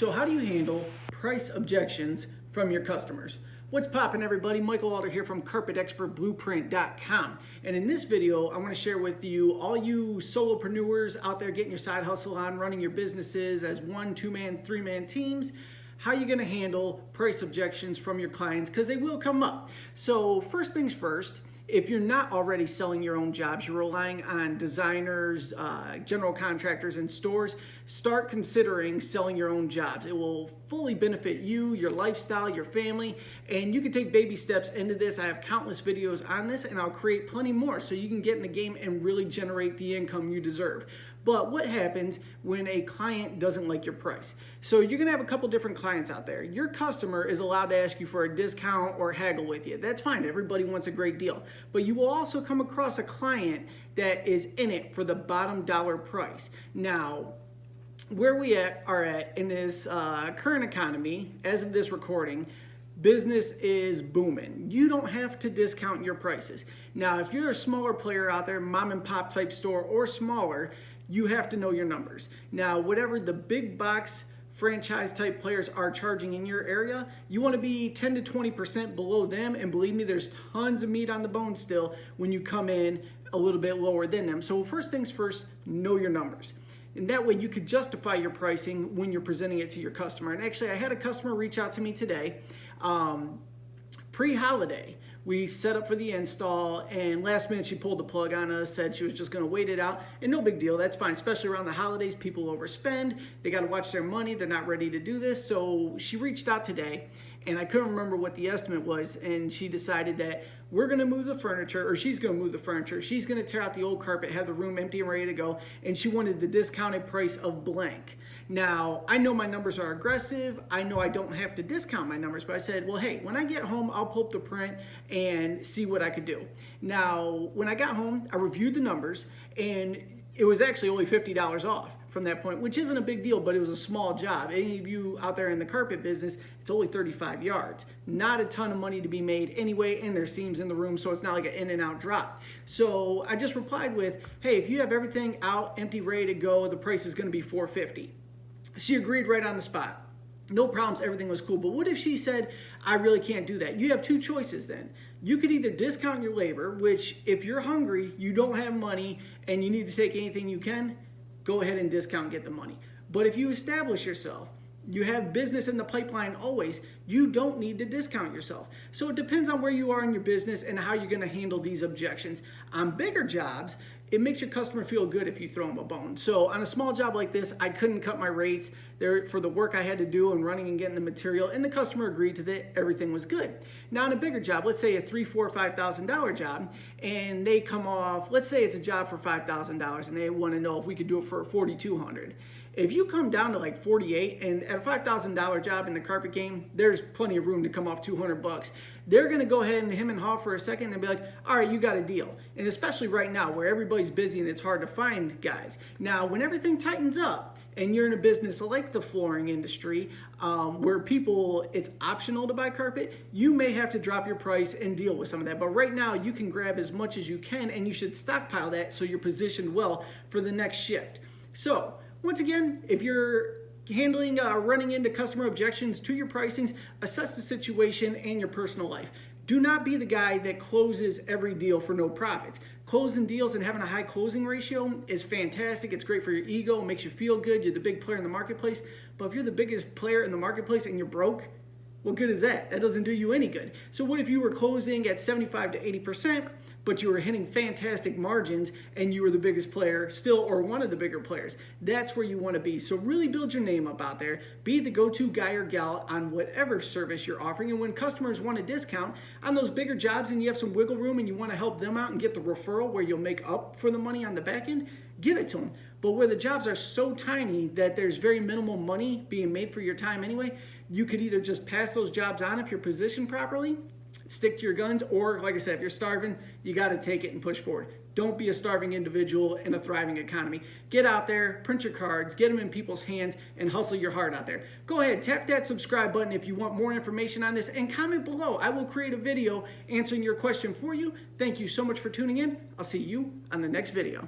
So how do you handle price objections from your customers? What's poppin', everybody? Michael Alder here from CarpetExpertBlueprint.com. And in this video, I want to share with you, all you solopreneurs out there getting your side hustle on, running your businesses as 1, 2-man, 3-man teams, how you're going to handle price objections from your clients, because they will come up. So first things first, if you're not already selling your own jobs, you're relying on designers, general contractors, and stores, start considering selling your own jobs. It will fully benefit you, your lifestyle, your family, and you can take baby steps into this. I have countless videos on this, and I'll create plenty more so you can get in the game and really generate the income you deserve. But what happens when a client doesn't like your price? So you're gonna have a couple different clients out there. Your customer is allowed to ask you for a discount or haggle with you. That's fine, everybody wants a great deal. But you will also come across a client that is in it for the bottom dollar price. Now, where we are at in this current economy, as of this recording, business is booming. You don't have to discount your prices. Now, if you're a smaller player out there, mom and pop type store or smaller, you have to know your numbers. Now, whatever the big box franchise type players are charging in your area, you want to be 10 to 20% below them, and believe me, there's tons of meat on the bone still when you come in a little bit lower than them. So first things first, know your numbers. And that way you could justify your pricing when you're presenting it to your customer. And actually, I had a customer reach out to me today, pre-holiday. We set up for the install, and last minute she pulled the plug on us, said she was just gonna wait it out, and no big deal, that's fine, especially around the holidays, people overspend, they gotta watch their money, they're not ready to do this. So she reached out today, and I couldn't remember what the estimate was, and she decided that we're gonna move the furniture, or she's gonna move the furniture, she's gonna tear out the old carpet, have the room empty and ready to go, and she wanted the discounted price of blank. Now, I know my numbers are aggressive, I know I don't have to discount my numbers, but I said, well, hey, when I get home, I'll pull up the print and see what I could do. Now, when I got home, I reviewed the numbers, and it was actually only $50 off from that point, which isn't a big deal, but it was a small job. Any of you out there in the carpet business, it's only 35 yards. Not a ton of money to be made anyway, and there's seams in the room, so it's not like an in and out drop. So I just replied with, hey, if you have everything out, empty, ready to go, the price is gonna be $450. She agreed right on the spot. No problems, everything was cool. But what if she said, I really can't do that? You have two choices then. You could either discount your labor, which if you're hungry, you don't have money, and you need to take anything you can, go ahead and discount and get the money. But if you establish yourself, you have business in the pipeline always, you don't need to discount yourself. So it depends on where you are in your business and how you're gonna handle these objections. On bigger jobs, it makes your customer feel good if you throw them a bone. So on a small job like this, I couldn't cut my rates there for the work I had to do and running and getting the material, and the customer agreed to that, everything was good. Now on a bigger job, let's say a $3,000, $4,000, $5,000 job, and they come off, let's say it's a job for $5,000 and they wanna know if we could do it for $4,200. If you come down to like 48, and at a $5,000 job in the carpet game, there's plenty of room to come off 200 bucks. They're gonna go ahead and hem and haw for a second and be like, all right, you got a deal. And especially right now where everybody's busy and it's hard to find guys. Now, when everything tightens up and you're in a business like the flooring industry, where people, it's optional to buy carpet, you may have to drop your price and deal with some of that. But right now you can grab as much as you can, and you should stockpile that so you're positioned well for the next shift. So, once again, if you're handling, running into customer objections to your pricings, assess the situation and your personal life. Do not be the guy that closes every deal for no profits. Closing deals and having a high closing ratio is fantastic. It's great for your ego, it makes you feel good. You're the big player in the marketplace. But if you're the biggest player in the marketplace and you're broke, what good is that? That doesn't do you any good. So what if you were closing at 75 to 80%, but you were hitting fantastic margins and you were the biggest player still, or one of the bigger players? That's where you want to be. So really build your name up out there. Be the go-to guy or gal on whatever service you're offering. And when customers want a discount on those bigger jobs and you have some wiggle room and you want to help them out and get the referral where you'll make up for the money on the back end, give it to them. But where the jobs are so tiny that there's very minimal money being made for your time anyway, you could either just pass those jobs on if you're positioned properly, stick to your guns, or like I said, if you're starving, you got to take it and push forward. Don't be a starving individual in a thriving economy. Get out there, print your cards, get them in people's hands, and hustle your heart out there. Go ahead, tap that subscribe button if you want more information on this, and comment below. I will create a video answering your question for you. Thank you so much for tuning in. I'll see you on the next video.